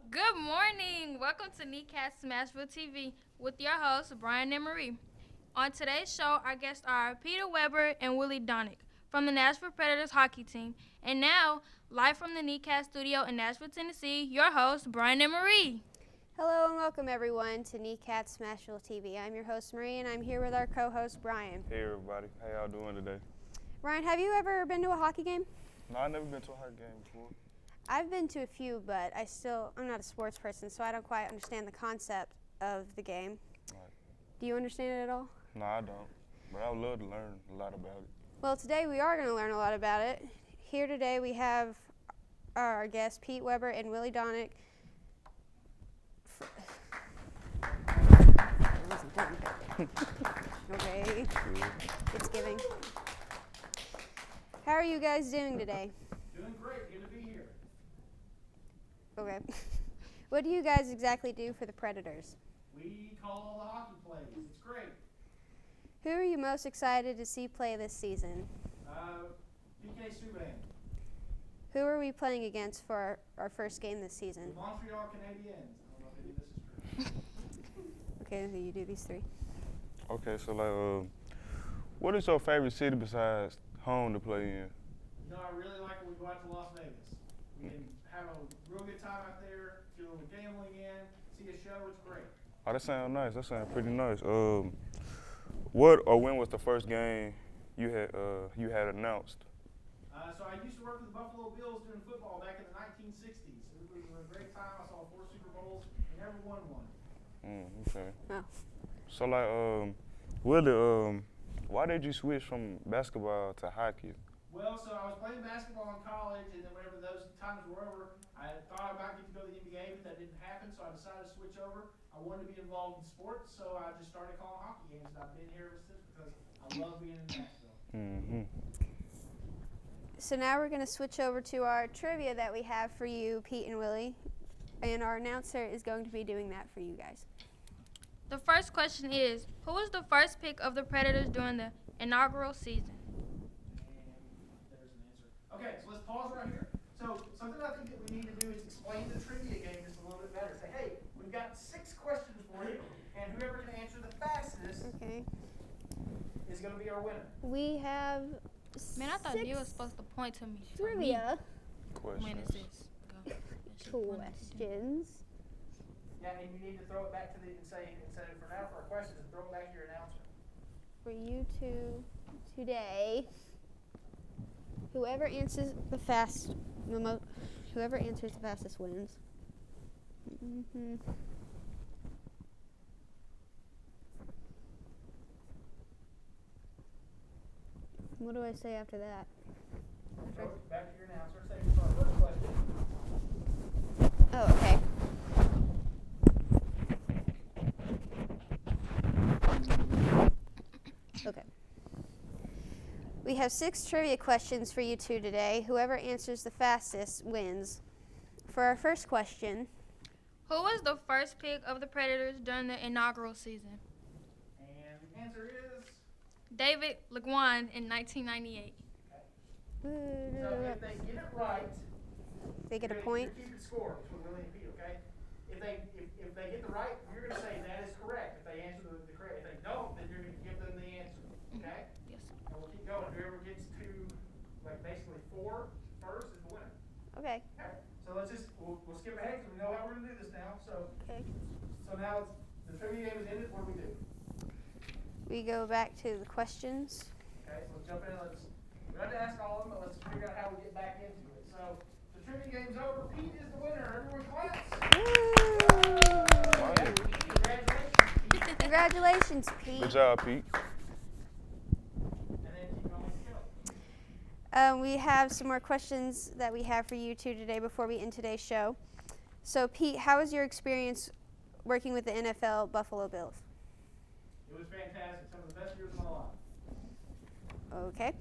Good morning. Welcome to Kneecast Smashville TV with your hosts, Brian and Marie. On today's show, our guests are Peter Weber and Willie Donick from the Nashville Predators hockey team. And now, live from the Kneecast studio in Nashville, Tennessee, your hosts, Brian and Marie. Hello and welcome everyone to Kneecast Smashville TV. I'm your host Marie and I'm here with our co-host Brian. Hey everybody, how y'all doing today? Ryan, have you ever been to a hockey game? No, I've never been to a hockey game before. I've been to a few, but I'm not a sports person, so I don't quite understand the concept of the game. Right. Do you understand it at all? No, I don't, but I would love to learn a lot about it. Well, today we are going to learn a lot about it. Here today we have our guests, Pete Weber and Willie Donick. Okay, it's giving. How are you guys doing today? Doing great, good to be here. Okay. What do you guys exactly do for the Predators? We call all the hockey plays. It's great. Who are you most excited to see play this season? PK Subban, Who are we playing against for our first game this season? the Montreal Canadiens. I don't know if any of this is true. Okay, so you do these three. Okay, so what is your favorite city besides home to play in? You know, I really like when we go out to Las Vegas. We can have a real good time out there, feel gambling in, see a show. It's great. Oh, that sounds nice. That sounds pretty nice. What or when was the first game you had announced? So I used to work with the Buffalo Bills doing football back in the 1960s. It was a great time. I saw 4 Super Bowls and never won one. Okay. Oh. So Willie, why did you switch from basketball to hockey? Well, so I was playing basketball in college, and then whenever those times were over, I thought I might get to go to the NBA, but that didn't happen, so I decided to switch over. I wanted to be involved in sports, so I just started calling hockey games, and I've been here ever since because I love being in Nashville. Mm-hmm. So now we're going to switch over to our trivia that we have for you, Pete and Willie. And our announcer is going to be doing that for you guys. The first question is, who was the first pick of the Predators during the inaugural season? And there's an answer. Okay, so let's pause right here. So something I think that we need to do is explain the trivia game just a little bit better. Say, hey, we've got 6 questions for you, and whoever can answer the fastest Okay. is going to be our winner. We have Man, I thought you were 6 supposed to point to me. trivia When is this? Go. questions. Yeah, and you need to throw it back to and say for now for our questions, throw it back to your announcer. For you two today. Whoever answers the fastest wins. Mm-hmm. What do I say after that? Throw it back to your announcer. Say for our first question. Oh, okay. Okay. We have 6 trivia questions for you two today. Whoever answers the fastest wins. For our first question, Who was the first pick of the Predators during the inaugural season? And the answer is. David Leguan in 1998. So if they get it right, they get a you're point. keeping score between Willie and Pete, okay? If they get the right, you're gonna say that is correct. If they answer the correct, if they don't, then you're gonna give them the answer, okay? Yes. And we'll keep going. Whoever gets to basically 4 first is the winner. Okay. Okay. So we'll skip ahead because we know how we're gonna do this now. So Okay. now the trivia game is ended. What do we do? We go back to the questions. Okay, so let's jump in. We have to ask all of them, but let's figure out how we get back into it. So the trivia game's over. Pete is the winner. Everyone claps. Congratulations. Congratulations, Pete. Good job, Pete. And then keep going. Go. We have some more questions that we have for you two today before we end today's show. So, Pete, how was your experience working with the NFL Buffalo Bills? It was fantastic. Some of the best years of my life. Okay.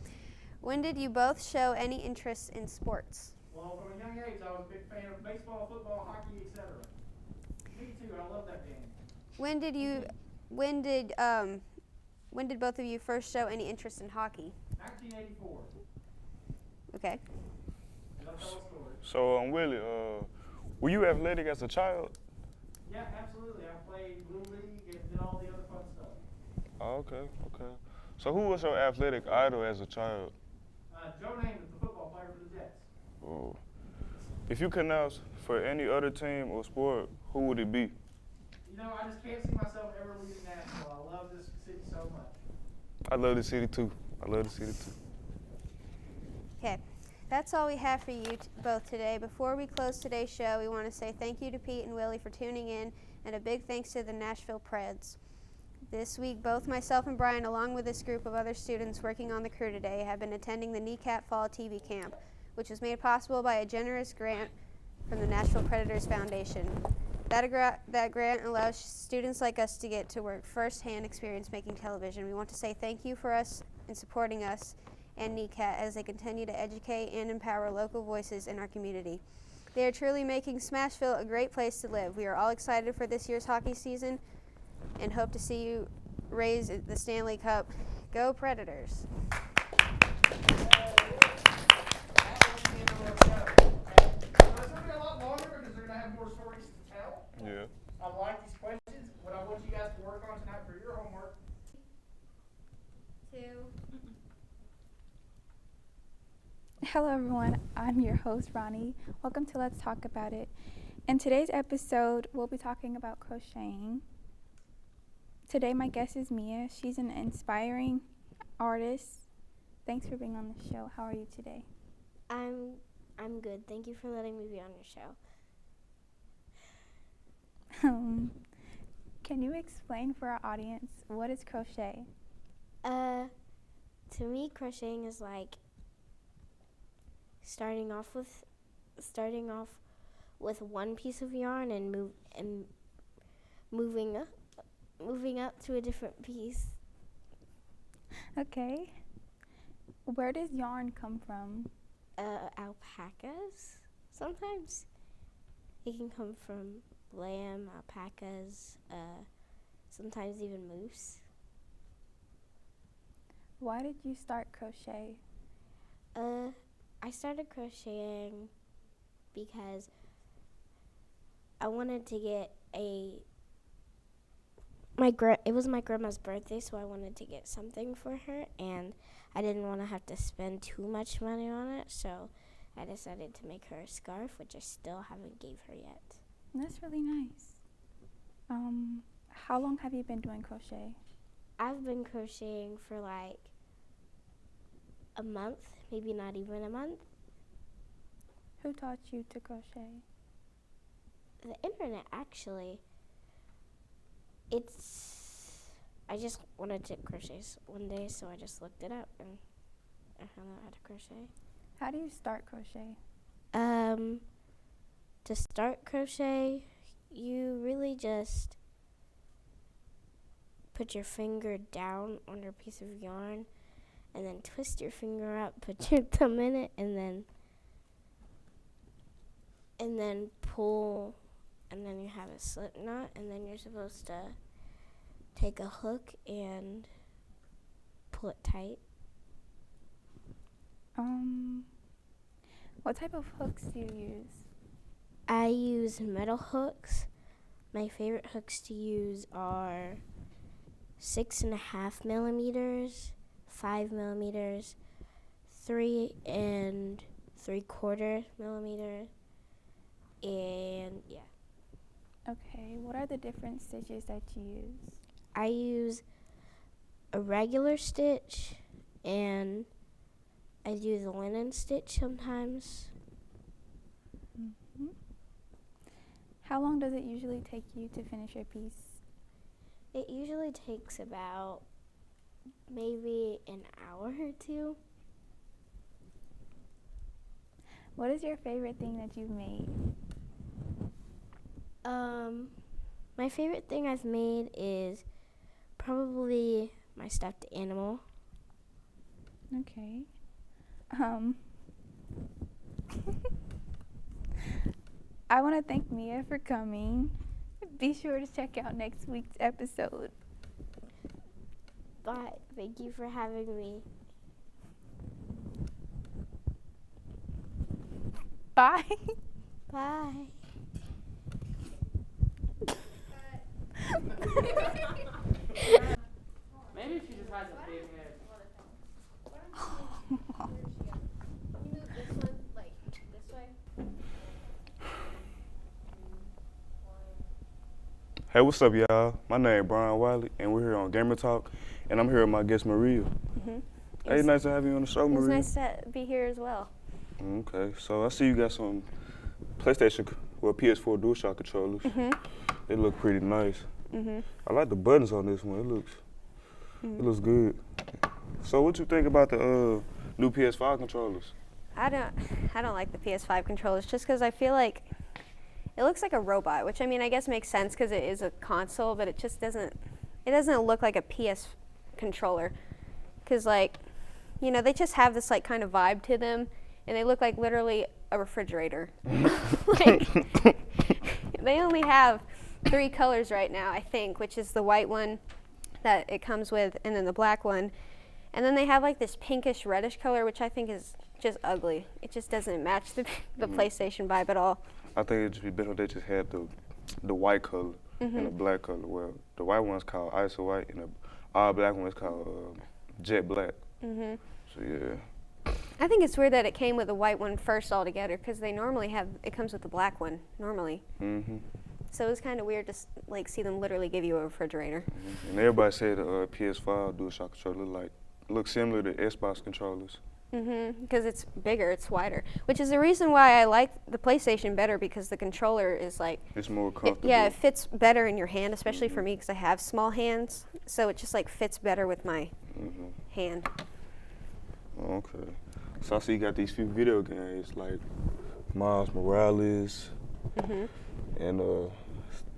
When did you both show any interest in sports? Well, from a young age, I was a big fan of baseball, football, hockey, etc. Me too. I love that game. When did both of you first show any interest in hockey? 1984. Okay. And I'll tell a story. So, Willie, Were you athletic as a child? Yeah, absolutely. I played Little League and did all the other fun stuff. Oh, okay, okay. So who was your athletic idol as a child? Joe Namath, the football player for the Jets. Oh. If you could announce for any other team or sport, who would it be? You know, I just can't see myself ever leaving Nashville. I love this city so much. I love the city too. I love the city too. Okay, that's all we have for you both today. Before we close today's show, we want to say thank you to Pete and Willie for tuning in, and a big thanks to the Nashville Preds. This week, both myself and Brian, along with this group of other students working on the crew today, have been attending the NECAT Fall TV Camp, which was made possible by a generous grant from the Nashville Predators Foundation. That grant allows students like us to get to work firsthand experience making television. We want to say thank you for us and supporting us and NECAT as they continue to educate and empower local voices in our community. They are truly making Smashville a great place to live. We are all excited for this year's hockey season and hope to see you raise the Stanley Cup. Go Predators! Yeah. I like these questions. What I want you guys to work on tonight for your homework. 2. Hello everyone, I'm your host Ronnie. Welcome to Let's Talk About It. In today's episode, we'll be talking about crocheting. Today my guest is Mia. She's an inspiring artist. Thanks for being on the show. How are you today? I'm good. Thank you for letting me be on your show. Can you explain for our audience what is crochet? To me, crocheting is like starting off with one piece of yarn and moving up to a different piece. Okay. Where does yarn come from? Alpacas. Sometimes it can come from lamb, alpacas, sometimes even moose. Why did you start crochet? I started crocheting because I wanted to get it was my grandma's birthday, so I wanted to get something for her, and I didn't want to have to spend too much money on it, so I decided to make her a scarf, which I still haven't gave her yet. That's really nice. How long have you been doing crochet? I've been crocheting for like a month, maybe not even a month. Who taught you to crochet? The internet, actually. I just wanted to crochet one day, so I just looked it up and I found out how to crochet. How do you start crochet? To start crochet, you really just put your finger down on your piece of yarn and then twist your finger up, put your thumb in it, and then pull, and then you have a slip knot, and then you're supposed to take a hook and pull it tight. What type of hooks do you use? I use metal hooks. My favorite hooks to use are 6.5 millimeters, 5 millimeters, 3 3/4 millimeter, and yeah. Okay, what are the different stitches that you use? I use a regular stitch, and I do the linen stitch sometimes. Mm-hmm. How long does it usually take you to finish your piece? It usually takes about maybe an hour or two. What is your favorite thing that you've made? My favorite thing I've made is probably my stuffed animal. Okay. I want to thank Mia for coming. Be sure to check out next week's episode. Bye. Thank you for having me. Bye. Bye. Maybe she just has a big head. Hey, what's up, y'all? My name is Brian Wiley, and we're here on Gamer Talk, and I'm here with my guest, Maria. Hey, nice to have you on the show, Maria. It's nice to be here as well. Okay, so I see you got some PlayStation, PS4 DualShock controllers. They look pretty nice. I like the buttons on this one. It looks good. So what you think about the new PS5 controllers? I don't like the PS5 controllers just because I feel like it looks like a robot, which I mean I guess makes sense because it is a console, but it just doesn't look like a PS controller. Because like, you know, they just have this like kind of vibe to them, and they look like literally a refrigerator. Like, they only have 3 colors right now, I think, which is the white one that it comes with, and then the black one. And then they have like this pinkish reddish color, which I think is just ugly. It just doesn't match the PlayStation vibe at all. I think it'd just be better if they just had the white color and the black color. Well, the white one's called Ice White, and the all black one is called Jet Black. So yeah. I think it's weird that it came with the white one first altogether, because they normally it comes with the black one normally. So it was kind of weird to like see them literally give you a refrigerator. And everybody said the PS5 DualShock controller looks similar to Xbox controllers. Because it's bigger, it's wider, which is the reason why I like the PlayStation better, because the controller is like, it's more comfortable. it fits better in your hand, especially for me because I have small hands, so it just like fits better with my hand. Okay. So I see you got these few video games like Miles Morales and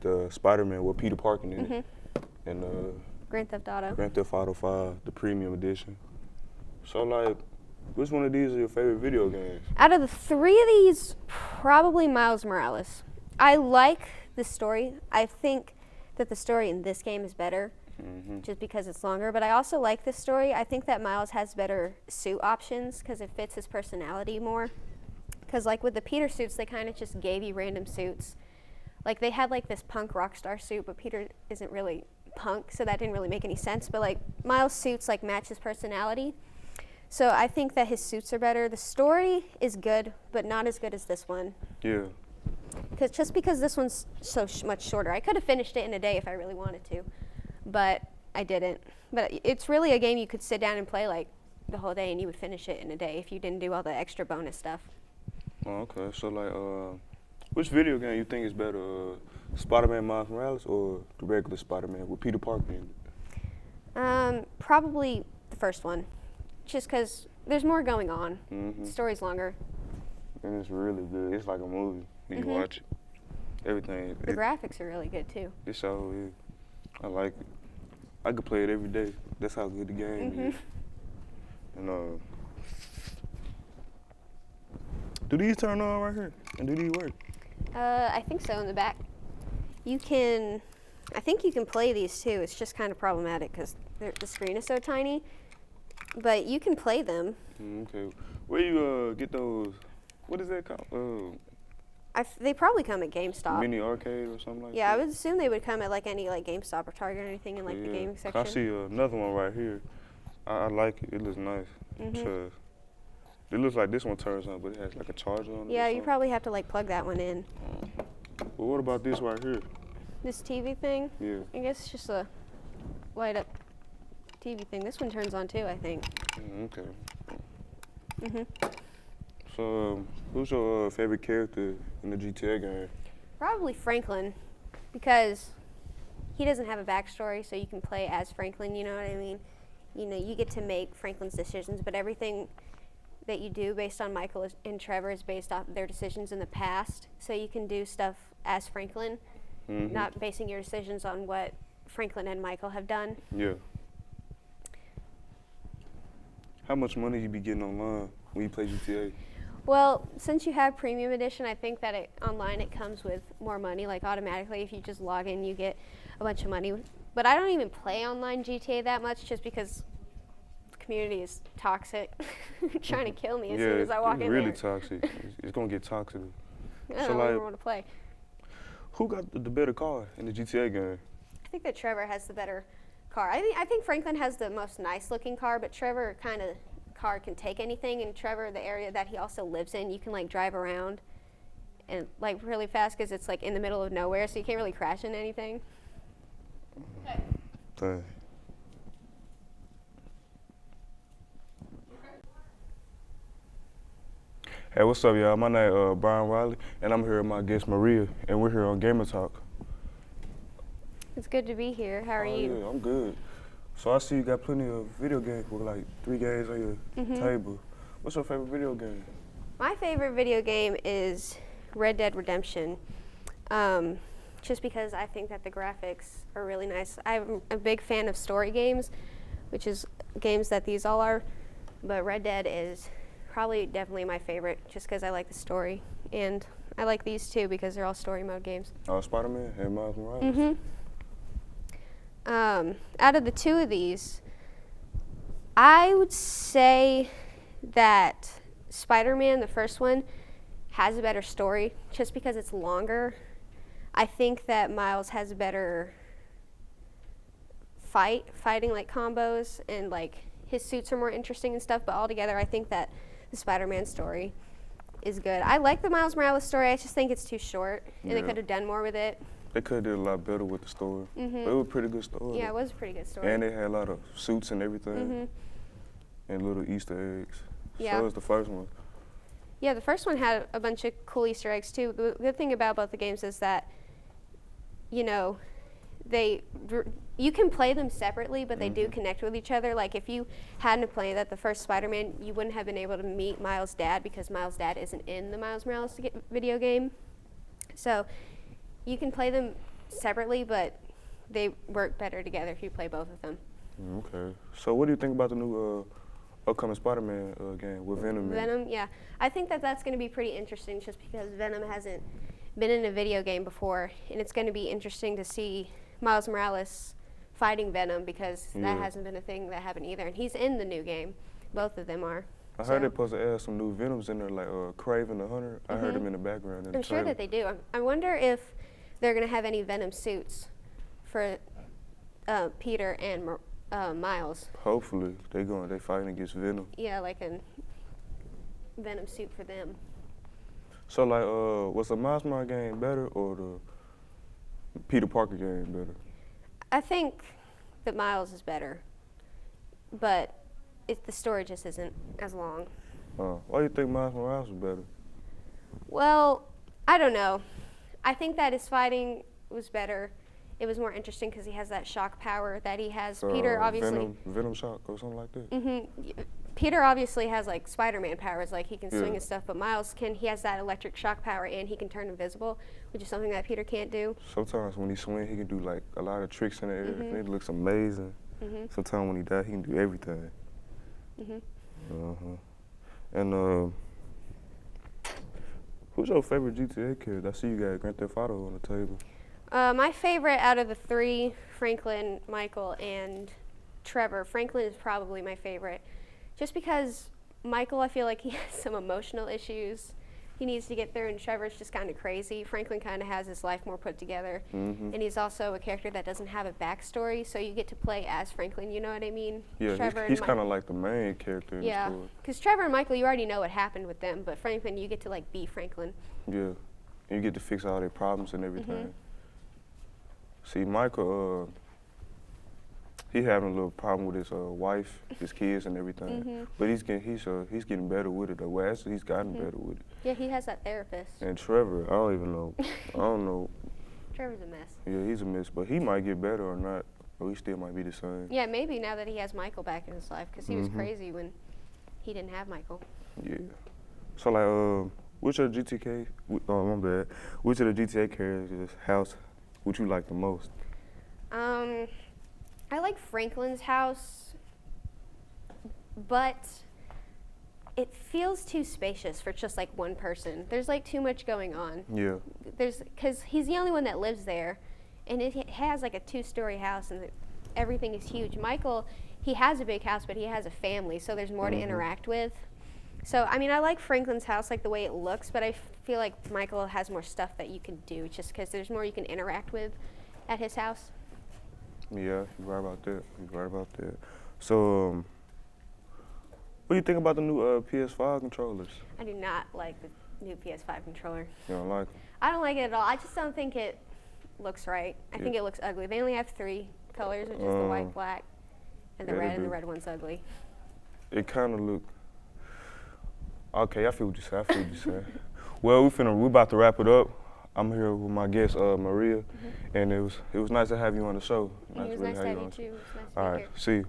the Spider-Man with Peter Parker in it, and Grand Theft Auto. Grand Theft Auto 5, the premium edition. So like, which one of these are your favorite video games? Out of the 3 of these, probably Miles Morales. I like the story. I think that the story in this game is better, just because it's longer. But I also like this story. I think that Miles has better suit options because it fits his personality more. Because like with the Peter suits, they kind of just gave you random suits. Like they had like this punk rock star suit, but Peter isn't really punk, so that didn't really make any sense. But like Miles' suits like match his personality. So I think that his suits are better. The story is good, but not as good as this one. Yeah. Because this one's so much shorter. I could have finished it in a day if I really wanted to, but I didn't. But it's really a game you could sit down and play like the whole day, and you would finish it in a day if you didn't do all the extra bonus stuff. Oh, okay. So like, which video game you think is better, Spider-Man Miles Morales or the regular Spider-Man with Peter Parker in it? Probably the first one. Just because there's more going on. The story's longer. And it's really good. It's like a movie when you watch it. Everything. The graphics are really good too. It so is. I like it. I could play it every day. That's how good the game is. And do these turn on right here? And do these work? I think so in the back. I think you can play these too. It's just kind of problematic because the screen is so tiny. But you can play them. Okay. Where you get those? What is that called? They probably come at GameStop. Mini arcade or something like that? Yeah, I would assume they would come at like any like GameStop or Target or anything in like the gaming section. I see another one right here. I like it. It looks nice. Because it looks like this one turns on, but it has like a charger on it. Yeah, you probably have to like plug that one in. But what about this right here? This TV thing? Yeah. I guess it's just a light up TV thing. This one turns on too, I think. Okay. So, who's your favorite character in the GTA game? Probably Franklin, because he doesn't have a backstory, so you can play as Franklin, you know what I mean? You know, you get to make Franklin's decisions, but everything that you do based on Michael and Trevor is based off their decisions in the past, so you can do stuff as Franklin, not basing your decisions on what Franklin and Michael have done. Yeah. How much money you be getting online when you play GTA? Well, since you have Premium Edition, I think that online it comes with more money, like automatically. If you just log in, you get a bunch of money. But I don't even play online GTA that much just because the community is toxic, trying to kill me as soon as I walk in there. Yeah, it's really toxic. It's going to get toxic. I don't even want to play. Who got the better car in the GTA game? I think that Trevor has the better car. I think Franklin has the most nice looking car, but Trevor kind of car can take anything, and Trevor, the area that he also lives in, you can like drive around and like really fast because it's like in the middle of nowhere, so you can't really crash into anything. Dang. Hey, what's up, y'all? My name is Brian Riley, and I'm here with my guest Maria, and we're here on Gamer Talk. It's good to be here. How are you? Yeah, I'm good. So I see you got plenty of video games with like 3 games on your table. What's your favorite video game? My favorite video game is Red Dead Redemption, just because I think that the graphics are really nice. I'm a big fan of story games, which is games that these all are, but Red Dead is probably definitely my favorite just because I like the story, and I like these too because they're all story mode games. Oh, Spider-Man and Miles Morales? Out of the 2 of these, I would say that Spider-Man, the first one, has a better story just because it's longer. I think that Miles has better fighting like combos, and like his suits are more interesting and stuff, but altogether I think that the Spider-Man story is good. I like the Miles Morales story, I just think it's too short, and they could have done more with it. They could have did a lot better with the story. But it was a pretty good story. Yeah, it was a pretty good story. And they had a lot of suits and everything, and little Easter eggs. Yeah. So was the first one. Yeah, the first one had a bunch of cool Easter eggs too. The good thing about both the games is that, you know, you can play them separately, but they do connect with each other. Like if you hadn't played that, the first Spider-Man, you wouldn't have been able to meet Miles' dad because Miles' dad isn't in the Miles Morales video game. So you can play them separately, but they work better together if you play both of them. Okay. So what do you think about the new upcoming Spider-Man game with Venom? Venom, yeah. I think that that's going to be pretty interesting just because Venom hasn't been in a video game before, and it's going to be interesting to see Miles Morales fighting Venom because that hasn't been a thing that happened either, and he's in the new game. Both of them are. I heard they're supposed to add some new Venoms in there, like Kraven the Hunter. I heard him in the background. In I'm the sure trailer. that they do. I wonder if they're going to have any Venom suits for Peter and Miles. Hopefully, they fighting against Venom. Yeah, like a Venom suit for them. So like, was the Miles Morales game better or the Peter Parker game better? I think that Miles is better, but the story just isn't as long. Why do you think Miles Morales was better? Well, I don't know. I think that his fighting was better. It was more interesting because he has that shock power that he has. Peter obviously. Venom shock or something like that. Peter obviously has like Spider-Man powers, like he can swing and stuff. But Miles he has that electric shock power, and he can turn invisible, which is something that Peter can't do. Sometimes when he swings, he can do like a lot of tricks in the air, and it looks amazing. Sometimes when he dies, he can do everything. And who's your favorite GTA character? I see you got Grand Theft Auto on the table. My favorite out of the 3, Franklin, Michael, and Trevor. Franklin is probably my favorite, just because Michael, I feel like he has some emotional issues he needs to get through, and Trevor's just kind of crazy. Franklin kind of has his life more put together, and he's also a character that doesn't have a backstory, so you get to play as Franklin, you know what I mean? Yeah, he's kind of like the main character in the story. Because Trevor and Michael, you already know what happened with them, but Franklin, you get to like be Franklin. Yeah, and you get to fix all their problems and everything. See, Michael, he having a little problem with his wife, his kids, and everything. But he's getting better with it. Well, actually, he's gotten better with it. Yeah, he has that therapist. And Trevor, I don't even know. I don't know. Trevor's a mess. Yeah, he's a mess, but he might get better or not, or he still might be the same. Yeah, maybe now that he has Michael back in his life, because he was crazy when he didn't have Michael. Yeah. So like, which of the GTA? Oh, my bad. Which of the GTA characters' house would you like the most? I like Franklin's house, but it feels too spacious for just like one person. There's like too much going on. Yeah. Because he's the only one that lives there, and it has like a 2-story house, and everything is huge. Michael, he has a big house, but he has a family, so there's more to interact with. So, I mean, I like Franklin's house, like the way it looks, but I feel like Michael has more stuff that you can do just because there's more you can interact with at his house. Yeah, you're right about that. You're right about that. So, what do you think about the new PS5 controllers? I do not like the new PS5 controller. You don't like them? I don't like it at all. I just don't think it looks right. I think it looks ugly. They only have 3 colors, which is the white, black, and the yeah, red, and the red one's ugly. It kind of look. Okay, I feel what you say. Well, we're about to wrap it up. I'm here with my guest, Maria, and it was nice to have you on the show. It was nice to have you too. It was nice to All be right, here. see you.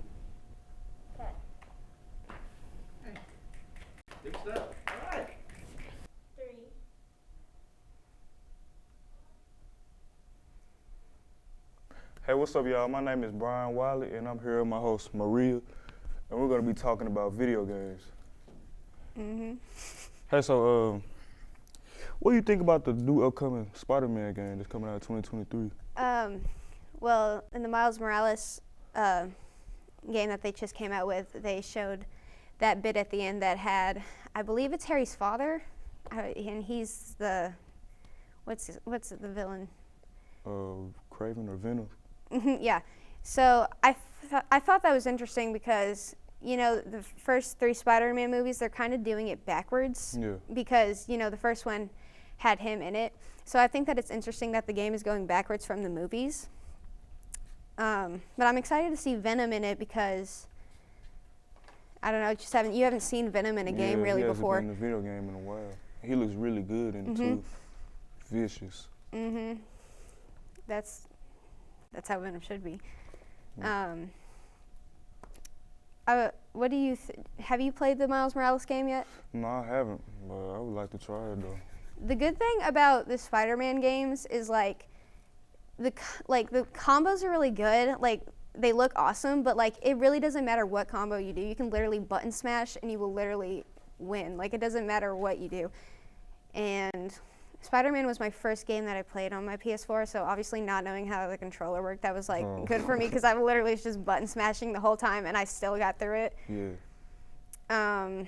Good stuff. All right. 3. Hey, what's up, y'all? My name is Brian Wiley, and I'm here with my host, Maria, and we're gonna be talking about video games. Hey, so, what do you think about the new upcoming Spider-Man game that's coming out in 2023? Well, in the Miles Morales game that they just came out with, they showed that bit at the end that had, I believe it's Harry's father, and he's the, what's the villain? Craven or Venom? Yeah. So I thought that was interesting because, you know, the first 3 Spider-Man movies, they're kind of doing it backwards. Yeah. Because, you know, the first one had him in it. So I think that it's interesting that the game is going backwards from the movies. But I'm excited to see Venom in it because, I don't know, you haven't seen Venom in a game really before. He hasn't been in a video game in a while. He looks really good in the tooth. Vicious. That's how Venom should be. What do you have you played the Miles Morales game yet? No, I haven't, but I would like to try it though. The good thing about the Spider-Man games is like the combos are really good. Like they look awesome, but like it really doesn't matter what combo you do. You can literally button smash and you will literally win. Like it doesn't matter what you do. And Spider-Man was my first game that I played on my PS4, so obviously not knowing how the controller worked, that was like good for me because I literally was just button smashing the whole time and I still got through it. Yeah.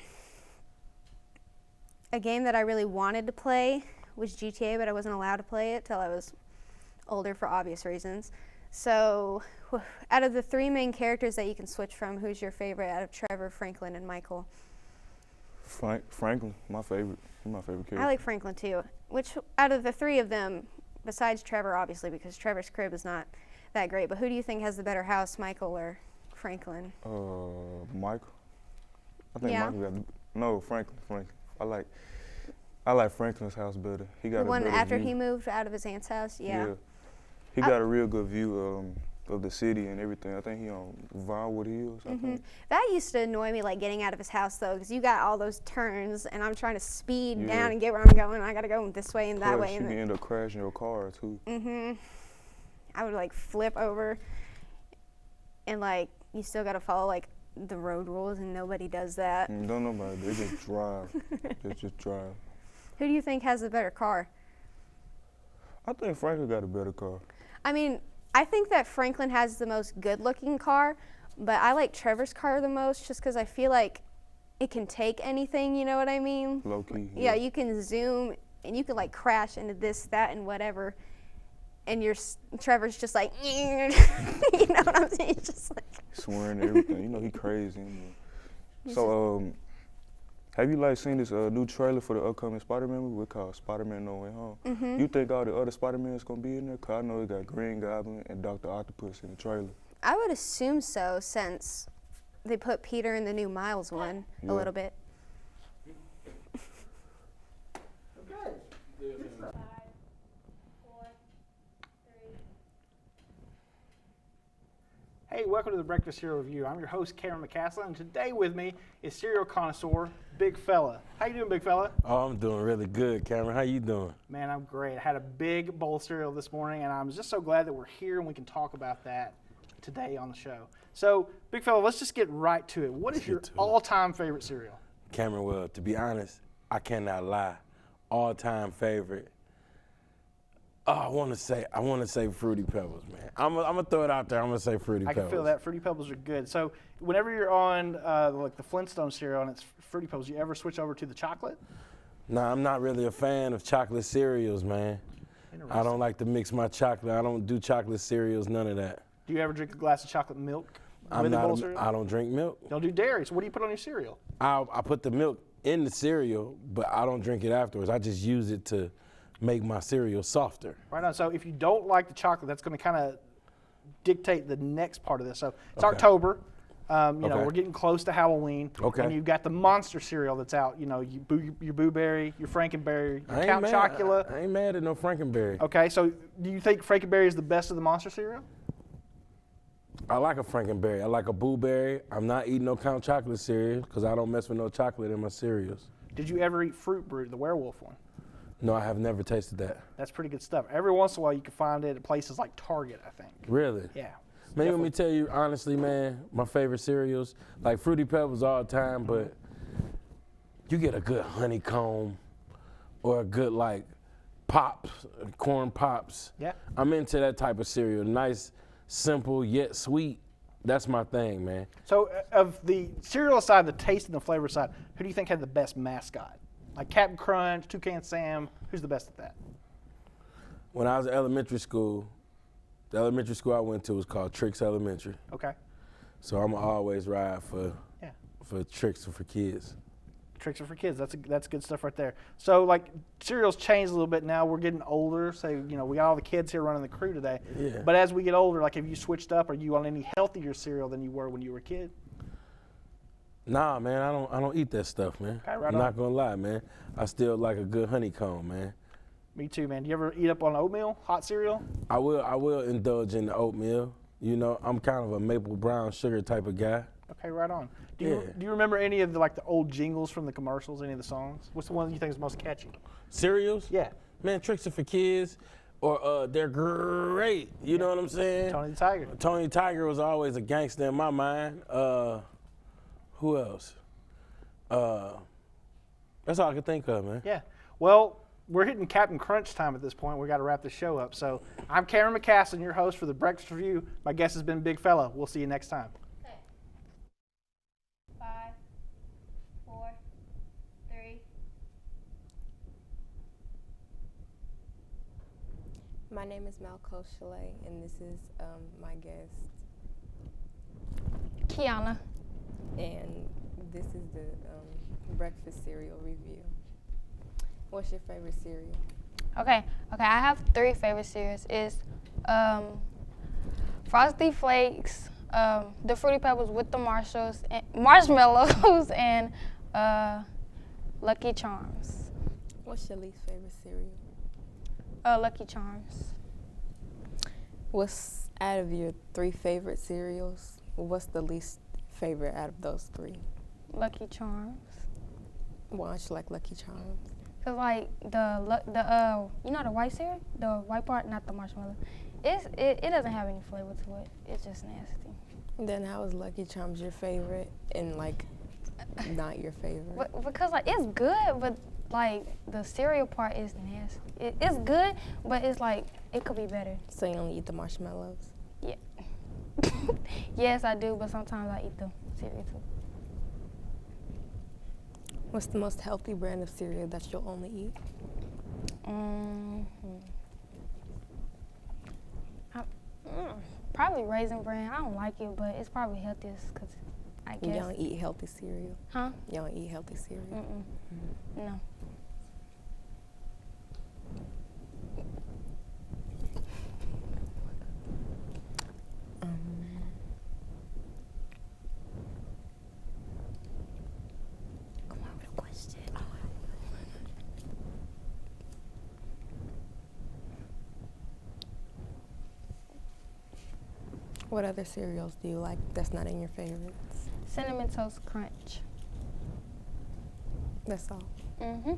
A game that I really wanted to play was GTA, but I wasn't allowed to play it till I was older for obvious reasons. So out of the 3 main characters that you can switch from, who's your favorite out of Trevor, Franklin, and Michael? Franklin, my favorite. He's my favorite character. I like Franklin too. Which out of the 3 of them, besides Trevor, obviously, because Trevor's crib is not that great, but who do you think has the better house, Michael or Franklin? Michael. I think Yeah. Michael got Franklin. I like Franklin's house better. He got The one a better after view. he moved out of his aunt's house? Yeah. He got a real good view of the city and everything. I think he on Vinewood Hills, I think. That used to annoy me, like getting out of his house though, because you got all those turns, and I'm trying to speed down and get where I'm going. I got to go this way and that Plus, way. you can end up crashing your car too. I would like flip over, and like you still got to follow like the road rules, and nobody does that. Don't nobody. They just drive. They just drive. Who do you think has the better car? I think Franklin got a better car. I mean, I think that Franklin has the most good-looking car, but I like Trevor's car the most just because I feel like it can take anything, you know what I mean? Low key. Yeah, you can zoom, and you can like crash into this, that, and whatever, and Trevor's just like, you know what I'm saying? It's just like Swearing and everything. You know, he crazy. So, have you like seen this new trailer for the upcoming Spider-Man movie called Spider-Man No Way Home? You think all the other Spider-Mans gonna be in there? Cause I know it got Green Goblin and Dr. Octopus in the trailer. I would assume so, since they put Peter in the new Miles one a little bit. Okay. Good stuff. 5, 4, 3. Hey, welcome to the Breakfast Cereal Review. I'm your host, Cameron McCaslin, and today with me is cereal connoisseur, Big Fella. How you doing, Big Fella? Oh, I'm doing really good, Cameron. How you doing? Man, I'm great. I had a big bowl of cereal this morning, and I'm just so glad that we're here and we can talk about that today on the show. So, Big Fella, let's just get right to it. What is your all-time favorite cereal? Cameron, well, to be honest, I cannot lie. All-time favorite. Oh, I want to say Fruity Pebbles, man. I'm gonna throw it out there. I'm gonna say Fruity I Pebbles. can feel that. Fruity Pebbles are good. So, whenever you're on like the Flintstone cereal and it's Fruity Pebbles, you ever switch over to the chocolate? No, I'm not really a fan of chocolate cereals, man. I don't like to mix my chocolate. I don't do chocolate cereals, none of that. Do you ever drink a glass of chocolate milk I'm with a not. bowl of cereal? I don't drink milk. Don't do dairy. So what do you put on your cereal? I put the milk in the cereal, but I don't drink it afterwards. I just use it to make my cereal softer. Right on. So if you don't like the chocolate, that's going to kind of dictate the next part of this. So it's Okay. October. You know, Okay. we're getting close to Halloween. Okay. And you've got the monster cereal that's out. You know, your Boo Berry, your Frankenberry, I your ain't Count mad. Chocula. I ain't mad at no Frankenberry. Okay, so do you think Frankenberry is the best of the monster cereal? I like a Frankenberry. I like a Boo Berry. I'm not eating no Count Chocolate cereal because I don't mess with no chocolate in my cereals. Did you ever eat Fruit Brute, the werewolf one? No, I have never tasted that. That's pretty good stuff. Every once in a while, you can find it at places like Target, I think. Really? Yeah. Man, let me tell you honestly, man, my favorite cereals, like Fruity Pebbles all the time, but you get a good honeycomb or a good like pops, corn pops. Yeah. I'm into that type of cereal. Nice, simple, yet sweet. That's my thing, man. So of the cereal side, the taste and the flavor side, who do you think had the best mascot? Like Captain Crunch, Toucan Sam, who's the best at that? When I was in elementary school, the elementary school I went to was called Tricks Elementary. Okay. So I'm always ride Yeah. for Tricks for kids. Tricks are for kids. That's good stuff right there. So like cereals changed a little bit now. We're getting older. So you know we got all the kids here running the crew today. Yeah. But as we get older, like have you switched up? Are you on any healthier cereal than you were when you were a kid? Nah, man, I don't eat that stuff, man. Okay, right I'm on. not gonna lie, man. I still like a good honeycomb, man. Me too, man. Do you ever eat up on oatmeal, hot cereal? I will indulge in the oatmeal. You know, I'm kind of a maple brown sugar type of guy. Okay, right on. Do Yeah. you remember any of the old jingles from the commercials? Any of the songs? What's the one that you think is most catchy? Cereals? Yeah, Man, Tricks are for kids, or they're great. You know what I'm saying? Tony the Tiger. Tony Tiger was always a gangster in my mind. Who else? That's all I can think of, man. Yeah. Well, we're hitting Captain Crunch time at this point. We got to wrap the show up. So I'm Cameron McCaslin, your host for the Breakfast Review. My guest has been Big Fella. We'll see you next time. 5, 4, 3. My name is Malco Chalet, and this is my guest, Kiana. and this is the breakfast cereal review. What's your favorite cereal? Okay, I have 3 favorite cereals. It's Frosty Flakes, the Fruity Pebbles with the marshmallows, and Lucky Charms. What's your least favorite cereal? Lucky Charms. What's out of your 3 favorite cereals? What's the least favorite out of those 3? Lucky Charms. Why don't you like Lucky Charms? Cause like the you know the white cereal, the white part, not the marshmallow. It doesn't have any flavor to it. It's just nasty. Then how is Lucky Charms your favorite and like not your favorite? Because like it's good, but like the cereal part is nasty. It's good, but it's like it could be better. So you only eat the marshmallows? Yeah. Yes, I do, but sometimes I eat the cereal too. What's the most healthy brand of cereal that you'll only eat? Probably Raisin Bran. I don't like it, but it's probably healthiest because I You guess. don't eat healthy cereal? Huh? You don't eat healthy cereal? No. Come on with a question. What other cereals do you like that's not in your favorites? Cinnamon Toast Crunch. That's all. Mm-hmm.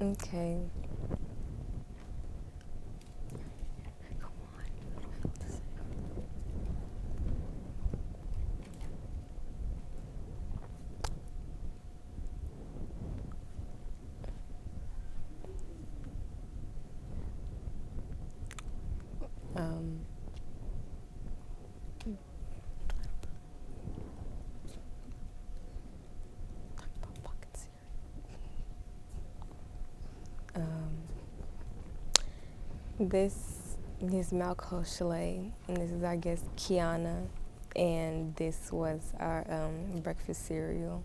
Okay. This is Malcolm Chalet, and this is our guest Kiana, and this was our breakfast cereal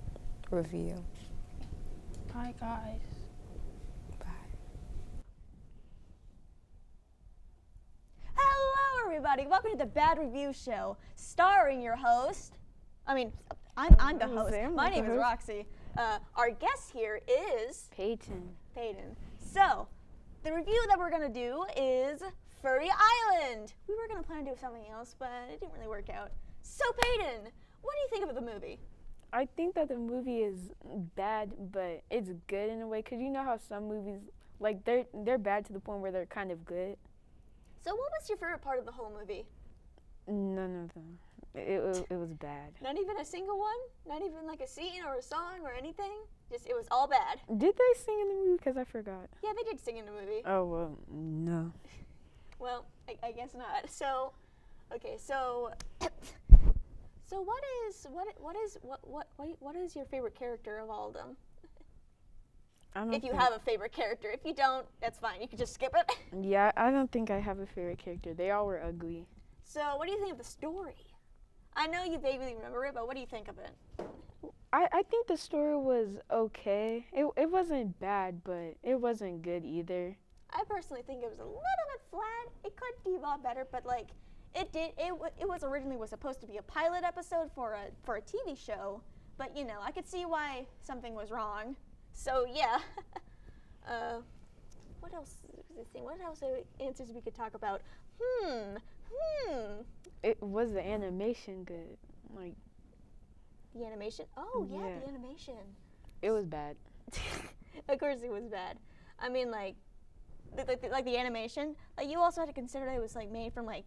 review. Bye, guys. Bye. Hello, everybody. Welcome to the Bad Review Show, starring your host. I'm the host. My name is Roxy. Our guest here is Peyton. So, the review that we're gonna do is Furry Island. We were gonna plan to do something else, but it didn't really work out. So, Peyton, what do you think of the movie? I think that the movie is bad, but it's good in a way, because you know how some movies, like, they're bad to the point where they're kind of good. So, what was your favorite part of the whole movie? None of them. It was bad. Not even a single one? Not even like a scene or a song or anything? Just, it was all bad. Did they sing in the movie? Because I forgot. Yeah, they did sing in the movie. Oh, well, no. Well, I guess not. So, okay, so so what is your favorite character of all of them? I don't If you think- have a favorite character. If you don't, that's fine. You can just skip it. Yeah, I don't think I have a favorite character. They all were ugly. So, what do you think of the story? I know you vaguely remember it, but what do you think of it? I think the story was okay. It wasn't bad, but it wasn't good either. I personally think it was a little bit flat. It could be a lot better, but like it was originally supposed to be a pilot episode for a TV show, but you know, I could see why something was wrong. So yeah. What else is this thing? What else are answers we could talk about? It was the animation good. Like, The animation? Oh yeah, Yeah. the animation. it was bad. Of course it was bad. I mean, like the animation. Like, you also had to consider that it was like made from like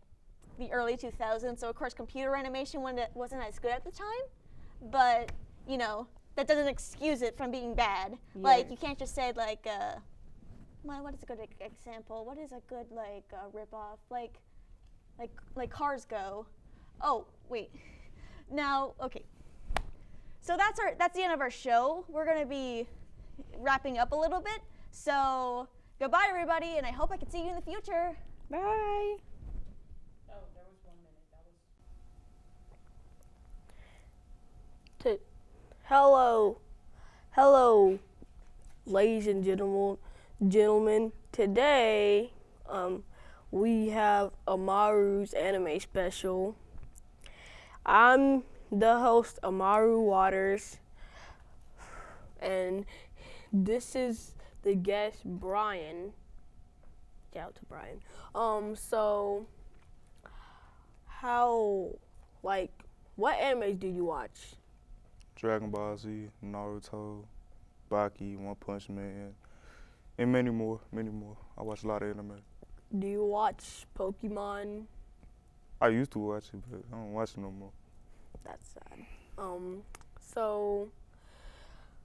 the early 2000s. So of course computer animation wasn't as good at the time. But you know, that doesn't excuse it from being bad. Like, Yeah. you can't just say like what is a good example? What is a good like rip-off? Like Cars Go. Oh wait. Now, okay. So that's the end of our show. We're gonna be wrapping up a little bit. So goodbye, everybody, and I hope I can see you in the future. Bye. Hello, ladies and gentlemen. Today, we have Amaru's anime special. I'm the host, Amaru Waters, and this is the guest, Brian. Shout out to Brian. So, what animes do you watch? Dragon Ball Z, Naruto, Baki, One Punch Man, and many more. I watch a lot of anime. Do you watch Pokemon? I used to watch it, but I don't watch it no more. That's sad. So,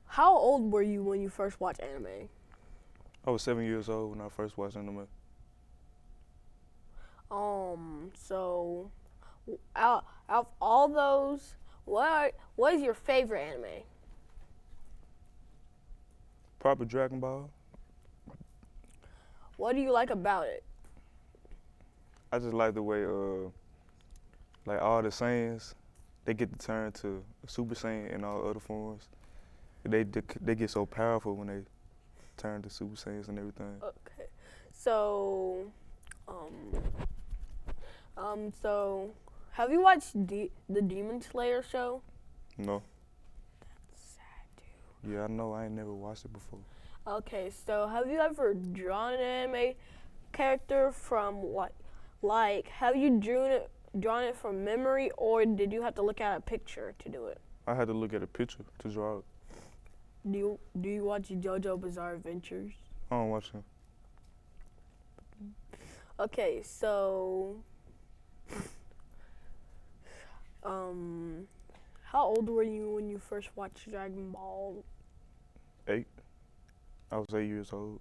how old were you when you first watched anime? I was 7 years old when I first watched anime. So, out of all those, what is your favorite anime? Probably Dragon Ball. What do you like about it? I just like the way, like all the Saiyans, they get to turn to a Super Saiyan and all other forms. They get so powerful when they turn to Super Saiyans and everything. Okay. So, so have you watched the Demon Slayer show? No. That's sad, dude. Yeah, I know. I ain't never watched it before. Okay, so have you ever drawn an anime character from what? Like, have you drawn it from memory, or did you have to look at a picture to do it? I had to look at a picture to draw it. Do you watch JoJo Bizarre Adventures? I don't watch it. Okay, so how old were you when you first watched Dragon Ball? 8. I was 8 years old.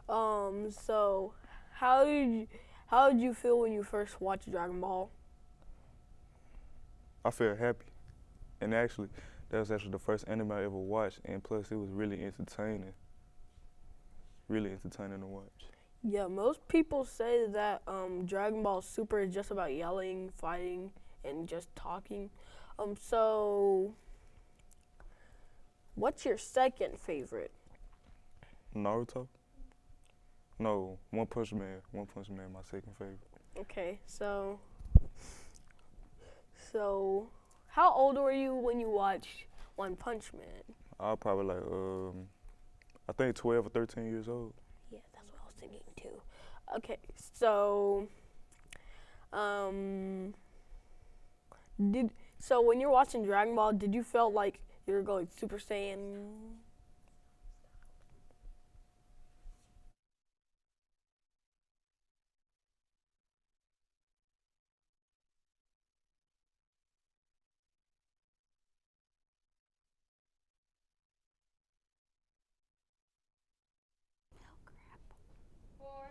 So how did you feel when you first watched Dragon Ball? I felt happy. And actually, that was actually the first anime I ever watched, and plus it was really entertaining. Really entertaining to watch. Yeah, most people say that Dragon Ball Super is just about yelling, fighting, and just talking. So what's your second favorite? Naruto? No, One Punch Man. One Punch Man, my second favorite. Okay, so how old were you when you watched One Punch Man? I was probably like, I think 12 or 13 years old. Yeah, that's what I was thinking too. Okay, so when you're watching Dragon Ball, did you feel like you were going Super Saiyan? Four,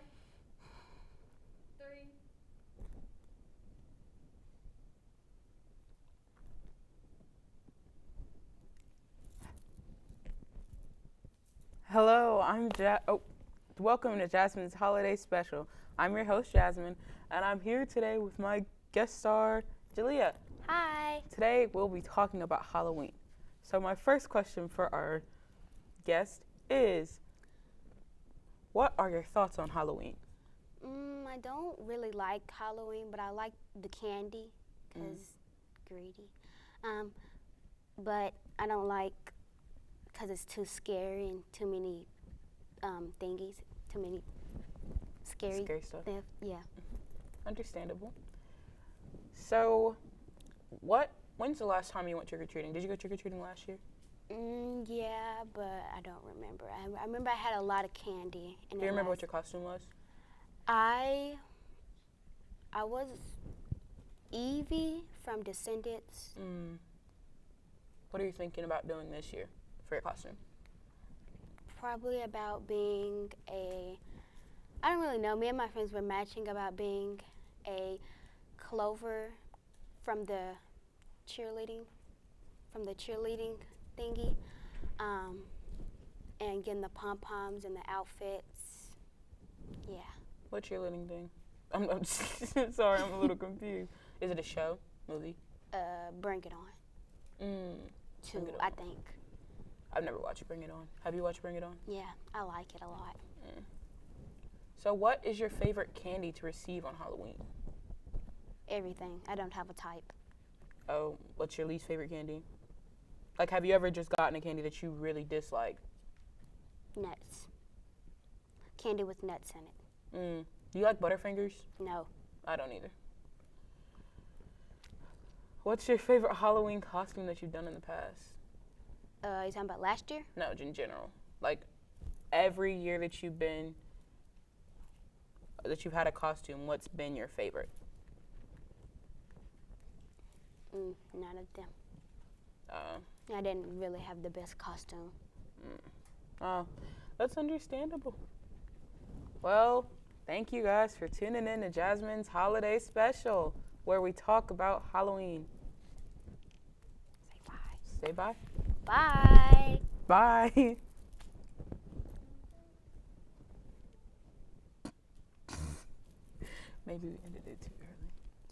three. Hello, welcome to Jasmine's Holiday Special. I'm your host, Jasmine, and I'm here today with my guest star, Jalea. Hi. Today, we'll be talking about Halloween. So my first question for our guest is, what are your thoughts on Halloween? I don't really like Halloween, but I like the candy because greedy. But I don't like because it's too scary and too many thingies, too many scary stuff. Yeah. Understandable. So, when's the last time you went trick-or-treating? Did you go trick-or-treating last year? Yeah, but I don't remember. I remember I had a lot of candy. Do you remember what your costume was? I was Evie from Descendants. What are you thinking about doing this year for your costume? Probably about being I don't really know. Me and my friends were matching about being a Clover from the cheerleading thingy, and getting the pom-poms and the outfits. Yeah. What cheerleading thing? I'm sorry, I'm a little confused. Is it a show, movie? Bring It On. Bring It I On. think. I've never watched Bring It On. Have you watched Bring It On? Yeah, I like it a lot. So what is your favorite candy to receive on Halloween? Everything. I don't have a type. Oh, what's your least favorite candy? Like, have you ever just gotten a candy that you really dislike? Nuts. Candy with nuts in it. Do you like Butterfingers? No. I don't either. What's your favorite Halloween costume that you've done in the past? You talking about last year? No, in general. Like, every year that you've had a costume, what's been your favorite? None of them. I didn't really have the best costume. Oh, that's understandable. Well, thank you guys for tuning in to Jasmine's Holiday Special, where we talk about Halloween. Say bye. Say bye. Bye. Bye. Maybe we ended it too early.